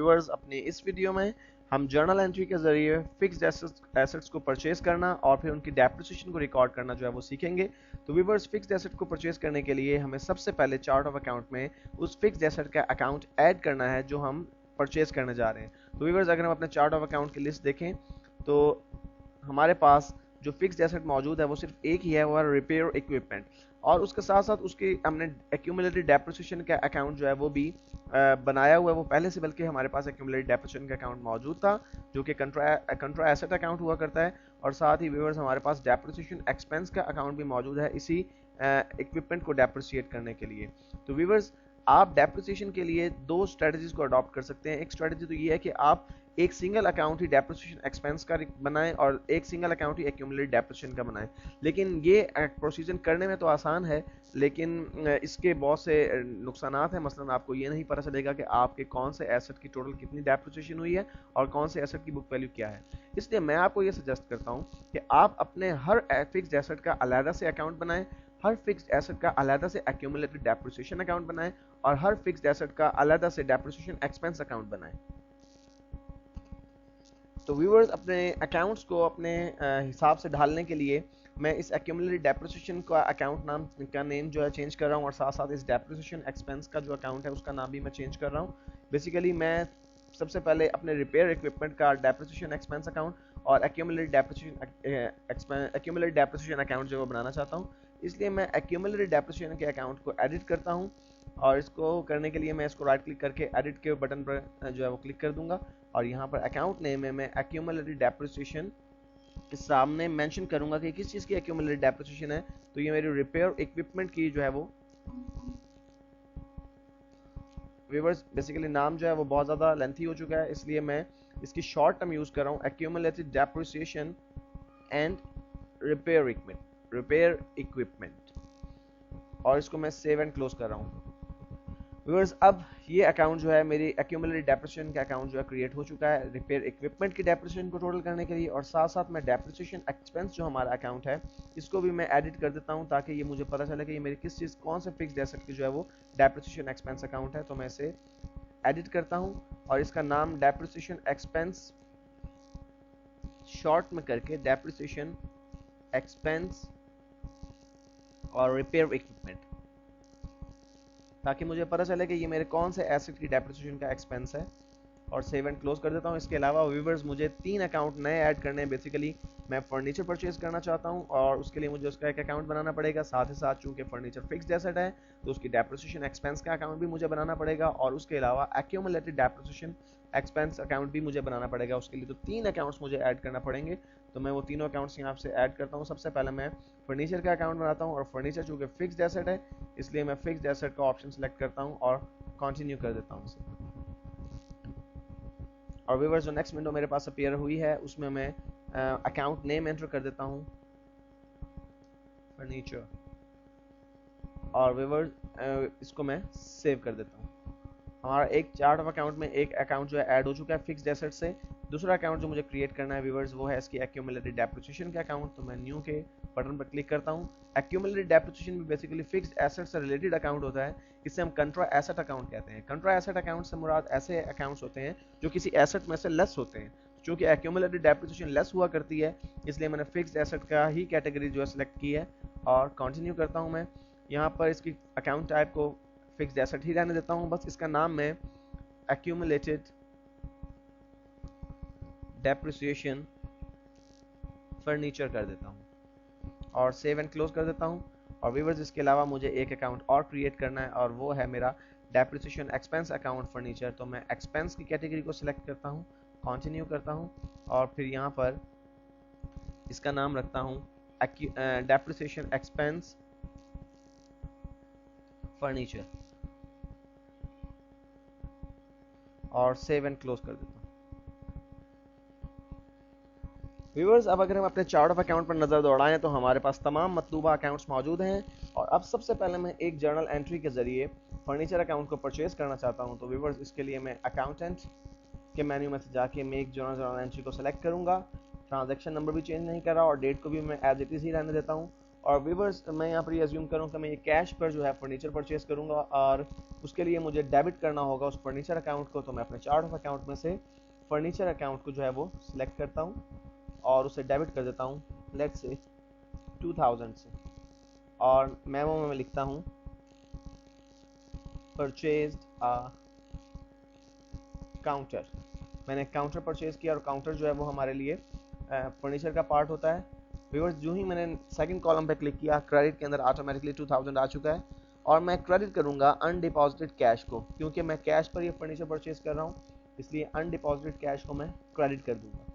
Viewers, अपनी इस video में हम जर्नल एंट्री के जरिए फिक्स्ड एसेट्स को परचेज करना और फिर उनकी डेप्रिसिएशन को रिकॉर्ड करना जो है वो सीखेंगे। तो व्यूअर्स, फिक्स्ड एसेट को परचेज करने के लिए हमें सबसे पहले चार्ट ऑफ अकाउंट में उस फिक्स्ड एसेट का अकाउंट ऐड करना है जो हम परचेज करने जा रहे हैं। तो व्यूअर्स, अगर हम अपने चार्ट ऑफ अकाउंट की लिस्ट देखें तो हमारे पास जो फिक्स्ड एसेट मौजूद है वो सिर्फ एक ही है, वो है रिपेयर इक्विपमेंट। और उसके साथ साथ उसकी हमने एक्यूमुलेटेड डेप्रिसिएशन का अकाउंट जो है वो भी बनाया हुआ है। वो पहले से बल्कि हमारे पास एक्यूमुलेटेड डेप्रिसिएशन का अकाउंट मौजूद था जो कि कंट्रा एसेट अकाउंट हुआ करता है। और साथ ही व्यूअर्स, हमारे पास डेप्रिसिएशन एक्सपेंस का अकाउंट भी मौजूद है इसी इक्विपमेंट को डेप्रिसिएट करने के लिए। तो व्यूअर्स, आप डेप्रिसिएशन के लिए दो स्ट्रेटजीज को अडॉप्ट कर सकते हैं। एक स्ट्रेटजी तो ये है कि आप एक सिंगल अकाउंट ही डेप्रिसिएशन एक्सपेंस का बनाएं और एक सिंगल अकाउंट ही एक्यूमुलेटेड डेप्रिसिएशन का बनाएं। लेकिन ये प्रोसीजर करने में तो आसान है, लेकिन इसके बहुत से नुकसानात हैं। मसलन आपको ये नहीं पता चलेगा कि आपके कौन से एसेट की टोटल कितनी डेप्रिसिएशन हुई है और कौन से एसेट की बुक वैल्यू क्या है। इसलिए मैं आपको ये सजेस्ट करता हूँ कि आप अपने हर फिक्स्ड एसेट का अलग से अकाउंट बनाएं, हर फिक्स्ड एसेट का अलग से एक्यूमुलेटेड डेप्रिसिएशन अकाउंट बनाएं और हर फिक्स्ड एसेट का अलग से डेप्रिसिएशन एक्सपेंस अकाउंट बनाएं। तो व्यूअर्स, अपने अकाउंट्स को अपने हिसाब से ढालने के लिए मैं इस एक्यूमुलेटेड डेप्रिसिएशन का अकाउंट नाम का नेम जो है चेंज कर रहा हूँ और साथ साथ इस डेप्रिसिएशन एक्सपेंस का जो अकाउंट है उसका नाम भी मैं चेंज कर रहा हूँ। बेसिकली मैं सबसे पहले अपने रिपेयर इक्विपमेंट का डेप्रिसिएशन एक्सपेंस अकाउंट और एक्यूमुलेटेड डेप्रिसिएशन अकाउंट जो है बनाना चाहता हूँ। इसलिए मैं एक्यूमुलेटेड डेप्रिसिएशन के अकाउंट को एडिट करता हूँ और इसको करने के लिए मैं इसको राइट क्लिक करके एडिट के बटन पर जो है वो क्लिक कर दूंगा और यहाँ पर अकाउंट नेम में मैं एक्यूमुलेटेड डेप्रिसिएशन के सामने मेंशन करूंगा कि किस चीज़ की एक्यूमुलेटेड डेप्रिसिएशन है। तो ये मेरी रिपेयर इक्विपमेंट की जो है वो व्यूअर्स, बेसिकली नाम जो है वो बहुत ज़्यादा लेंथी हो चुका है, इसलिए मैं इसकी शॉर्ट टर्म यूज़ कर रहा हूँ, accumulated depreciation and repair equipment, और इसको मैं सेव एंड क्लोज कर रहा हूँ। व्यूअर्स, अब ये अकाउंट जो है मेरी एक्यूमुलेटेड डेप्रिसिएशन का अकाउंट जो है क्रिएट हो चुका है रिपेयर इक्विपमेंट की डेप्रिसिएशन को टोटल करने के लिए। और साथ साथ मैं डेप्रिसिएशन एक्सपेंस जो हमारा अकाउंट है इसको भी मैं एडिट कर देता हूँ ताकि ये मुझे पता चले कि ये मेरी किस चीज़ कौन से फिक्स्ड एसेट की जो है वो डेप्रिसिएशन एक्सपेंस अकाउंट है। तो मैं इसे एडिट करता हूँ और इसका नाम डेप्रिसिएशन एक्सपेंस शॉर्ट में करके डेप्रिसिएशन एक्सपेंस और रिपेयर इक्विपमेंट, ताकि मुझे पता चले कि ये मेरे कौन से एसेट की डेप्रिसिएशन का एक्सपेंस है। और सेव एंड क्लोज कर देता हूँ। इसके अलावा व्यूअर्स, मुझे 3 अकाउंट नए ऐड करने हैं। बेसिकली मैं फर्नीचर परचेज करना चाहता हूँ और उसके लिए मुझे उसका एक अकाउंट बनाना पड़ेगा। साथ ही साथ चूंकि फर्नीचर फिक्स्ड एसेट है तो उसकी डेप्रिसिएशन एक्सपेंस का अकाउंट भी मुझे बनाना पड़ेगा और उसके अलावा एक्यूमुलेटेड डेप्रिसिएशन एक्सपेंस अकाउंट भी मुझे बनाना पड़ेगा उसके लिए। तो 3 अकाउंट्स मुझे ऐड करना पड़ेंगे। तो मैं वो तीनों अकाउंट्स यहाँ से ऐड करता हूँ। सबसे पहले मैं फर्नीचर का अकाउंट बनाता हूँ और फर्नीचर चूंकि फिक्स्ड एसेट है इसलिए मैं फिक्स्ड एसेट का ऑप्शन सेलेक्ट करता हूँ और कंटिन्यू कर देता हूँ इसे। और व्यूअर्स, जो नेक्स्ट विंडो मेरे पास अपीयर हुई है उसमें मैं अकाउंट नेम एंटर कर देता हूँ फर्नीचर, और व्यूअर्स इसको मैं सेव कर देता हूँ। हमारा एक चार्ट ऑफ अकाउंट में एक अकाउंट जो है ऐड हो चुका है फिक्स्ड एसेट से। दूसरा अकाउंट जो मुझे क्रिएट करना है व्यूअर्स वो है इसकी एक्यूमुलेटेड डेप्रिसिएशन का अकाउंट। तो मैं न्यू के बटन पर क्लिक करता हूँ। एक्यूमुलेटेड डेप्रिसिएशन भी बेसिकली फिक्स्ड एसेट से रिलेटेड अकाउंट होता है। इसे हम कंट्रा एसेट अकाउंट कहते हैं। कंट्रा एसेट अकाउंट से मुराद ऐसे अकाउंट्स होते हैं जो किसी एसेट में से लेस होते हैं। चूंकि एक्यूमुलेटेड डेप्रिसिएशन लेस हुआ करती है इसलिए मैंने फिक्स्ड एसेट का ही कैटेगरी जो है सिलेक्ट की है और कंटिन्यू करता हूँ। मैं यहाँ पर इसकी अकाउंट टाइप को फिक्स्ड एसेट ही रहने देता हूँ, बस इसका नाम मैं एक्यूमुलेटेड डेप्रिसिएशन फर्नीचर कर देता हूँ और सेव एंड क्लोज कर देता हूँ। और व्यूअर्स, इसके अलावा मुझे एक अकाउंट और क्रिएट करना है और वो है मेरा डेप्रिसिएशन एक्सपेंस अकाउंट फर्नीचर। तो मैं एक्सपेंस की कैटेगरी को सिलेक्ट करता हूँ, कंटिन्यू करता हूँ और फिर यहाँ पर इसका नाम रखता हूँ डेप्रिसिएशन एक्सपेंस फर्नीचर और सेव एंड क्लोज कर देता हूँ। व्यूअर्स, अब अगर हम अपने चार्ट ऑफ अकाउंट पर नज़र दौड़ाएं तो हमारे पास तमाम मतलूबा अकाउंट्स मौजूद हैं। और अब सबसे पहले मैं एक जर्नल एंट्री के जरिए फर्नीचर अकाउंट को परचेज करना चाहता हूं। तो व्यूअर्स, इसके लिए मैं अकाउंटेंट के मेन्यू में से जाके मैं एक जर्नल एंट्री को सेलेक्ट करूंगा। ट्रांजैक्शन नंबर भी चेंज नहीं कर रहा और डेट को भी मैं एज इट इज ही रहने देता हूँ और व्यूअर्स मैं यहाँ पर ये अज्यूम करूँ कि मैं ये कैश पर जो है फर्नीचर परचेज करूँगा और उसके लिए मुझे डेबिट करना होगा उस फर्नीचर अकाउंट को। तो मैं अपने चार्ट ऑफ अकाउंट में से फर्नीचर अकाउंट को जो है वो सिलेक्ट करता हूँ और उसे डेबिट कर देता हूँ लेट्स से 2000 से, और मेमो में मैं लिखता हूँ परचेज्ड अ काउंटर। मैंने काउंटर परचेज किया और काउंटर जो है वो हमारे लिए फर्नीचर का पार्ट होता है। व्यूअर्स जो ही मैंने सेकंड कॉलम पे क्लिक किया, क्रेडिट के अंदर ऑटोमेटिकली 2000 आ चुका है और मैं क्रेडिट करूंगा अनडिपॉजिटेड कैश को, क्योंकि मैं कैश पर ये फर्नीचर परचेज कर रहा हूँ, इसलिए अनडिपॉजिटेड कैश को मैं क्रेडिट कर दूंगा।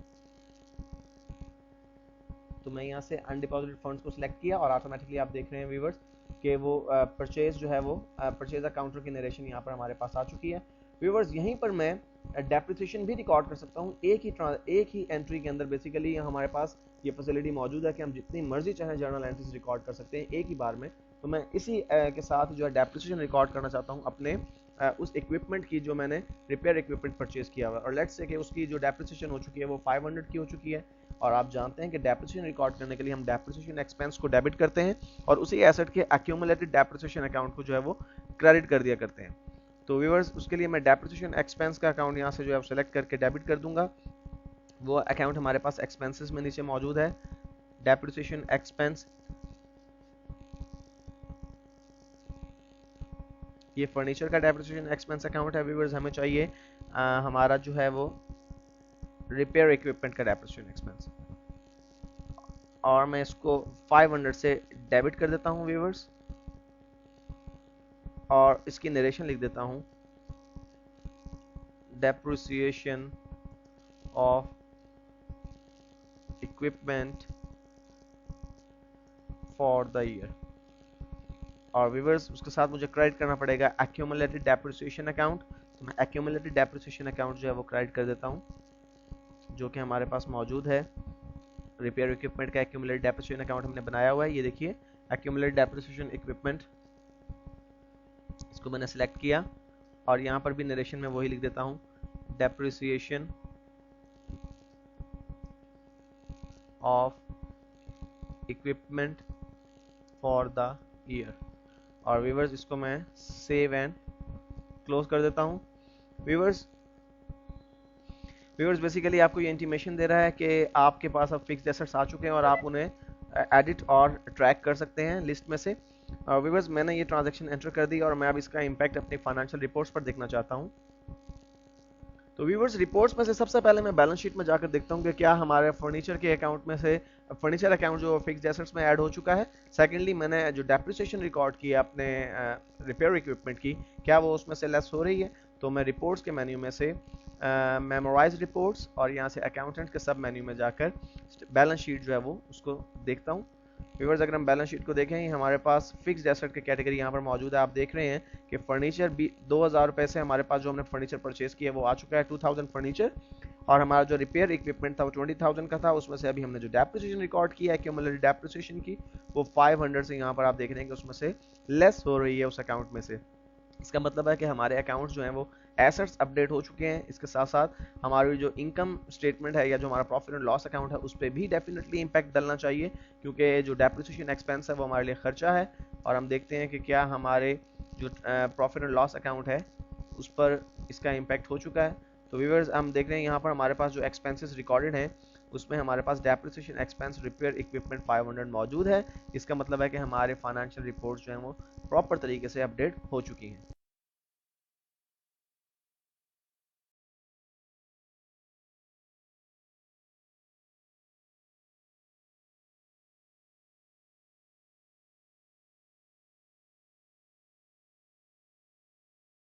तो मैं यहाँ से अनडिपॉजिटेड फंड्स को सिलेक्ट किया और ऑटोमेटिकली आप देख रहे हैं व्यूअर्स कि वो परचेज जो है वो परचेज अकाउंटर की नरेशन यहाँ पर हमारे पास आ चुकी है। व्यूअर्स यहीं पर मैं डेप्रिसिएशन भी रिकॉर्ड कर सकता हूँ एक ही एंट्री के अंदर। बेसिकली हमारे पास ये फैसिलिटी मौजूद है कि हम जितनी मर्जी चाहें जर्नल एंट्रीज रिकॉर्ड कर सकते हैं एक ही बार में। तो मैं इसी के साथ जो है डेप्रिसिएशन रिकॉर्ड करना चाहता हूँ अपने उस इक्विपमेंट की जो मैंने रिपेयर इक्विपमेंट परचेज किया हुआ है, और लेट्स से कि उसकी जो डेप्रिसिएशन हो चुकी है वो 500 की हो चुकी है। और आप जानते हैं कि डेप्रिसिएशन रिकॉर्ड करने के लिए हम डेप्रिसिएशन एक्सपेंस को डेबिट करते हैं और उसी एसेट के एक्यूमुलेटेड डेप्रिसिएशन अकाउंट को जो है वो क्रेडिट कर दिया करते हैं। तो व्यूअर्स उसके लिए मैं डेप्रिसिएशन एक्सपेंस का अकाउंट यहाँ से जो है सेलेक्ट करके डेबिट कर दूंगा। वो अकाउंट हमारे पास एक्सपेंसेस में नीचे मौजूद है, डेप्रिसिएशन एक्सपेंस। ये फर्नीचर का डेप्रिसिएशन एक्सपेंस अकाउंट है व्यूअर्स। हमें चाहिए हमारा जो है वो रिपेयर इक्विपमेंट का डेप्रिसिएशन एक्सपेंस, और मैं इसको 500 से डेबिट कर देता हूं व्यूअर्स और इसकी नरेशन लिख देता हूं depreciation of equipment for the year. और व्यूअर्स उसके साथ मुझे क्रेडिट करना पड़ेगा एक्यूमुलेटेड डेप्रिसिएशन अकाउंट। तो मैं एक्यूमुलेटेड डेप्रिसिएशन अकाउंट जो है वो क्रेडिट कर देता हूं, जो कि हमारे पास मौजूद है। रिपेयर इक्विपमेंट का एक्यूमुलेटेड डेप्रिसिएशन अकाउंट हमने बनाया हुआ है, ये देखिए एक्यूमुलेटेड डेप्रिसिएशन इक्विपमेंट, इसको मैंने सेलेक्ट किया और यहाँ पर भी नरेशन में वही लिख देता हूँ depreciation of equipment for the year. और व्यूअर्स इसको मैं सेव एंड क्लोज कर देता हूँ। व्यूअर्स बेसिकली आपको ये इंटीमेशन दे रहा है कि आपके पास अब फिक्स्ड एसेट्स आ चुके हैं और आप उन्हें एडिट और ट्रैक कर सकते हैं लिस्ट में से। व्यूअर्स मैंने ये ट्रांजैक्शन एंटर कर दी और मैं अब इसका इम्पैक्ट अपनी फाइनेंशियल रिपोर्ट्स पर देखना चाहता हूँ। तो व्यूअर्स रिपोर्ट्स में से सबसे पहले मैं बैलेंस शीट में जाकर देखता हूँ कि क्या हमारे फर्नीचर के अकाउंट में से फर्नीचर अकाउंट जो फिक्स्ड एसेट्स में ऐड हो चुका है। सेकेंडली मैंने जो डेप्रिसिएशन रिकॉर्ड की है अपने रिपेयर इक्विपमेंट की, क्या वो उसमें से लेस हो रही है। तो मैं रिपोर्ट्स के मेन्यू में से मेमोराइज रिपोर्ट्स और यहाँ से अकाउंटेंट के सब मेन्यू में जाकर बैलेंस शीट जो है वो उसको देखता हूँ। व्यूअर्स अगर हम बैलेंस शीट को देखें, हमारे पास फिक्स्ड एसेट की कैटेगरी यहाँ पर मौजूद है। आप देख रहे हैं कि फर्नीचर भी 2000 रुपए से हमारे पास जो हमने फर्नीचर परचेज किया वो आ चुका है 2000 फर्नीचर, और हमारा जो रिपेयर इक्विपमेंट था वो 20,000 का था। उसमें से अभी हमने जो डेप्रिसिएशन रिकॉर्ड किया है एक्यूमुलेटेड डेप्रिसिएशन की, वो 500 से यहाँ पर आप देख रहे हैं कि उसमें से लेस हो रही है उस अकाउंट में से। इसका मतलब है कि हमारे अकाउंट्स जो हैं वो एसेट्स अपडेट हो चुके हैं। इसके साथ साथ हमारी जो इनकम स्टेटमेंट है या जो हमारा प्रॉफिट एंड लॉस अकाउंट है उस पर भी डेफिनेटली इंपैक्ट डलना चाहिए, क्योंकि जो डेप्रिसिएशन एक्सपेंस है वो हमारे लिए खर्चा है। और हम देखते हैं कि क्या हमारे जो प्रॉफिट एंड लॉस अकाउंट है उस पर इसका इम्पैक्ट हो चुका है। तो व्यूअर्स हम देख रहे हैं यहाँ पर हमारे पास जो एक्सपेंसेस रिकॉर्डेड हैं उसमें हमारे पास डेप्रिसिएशन एक्सपेंस रिपेयर इक्विपमेंट 500 मौजूद है। इसका मतलब है कि हमारे फाइनेंशियल रिपोर्ट्स जो हैं वो प्रॉपर तरीके से अपडेट हो चुकी हैं।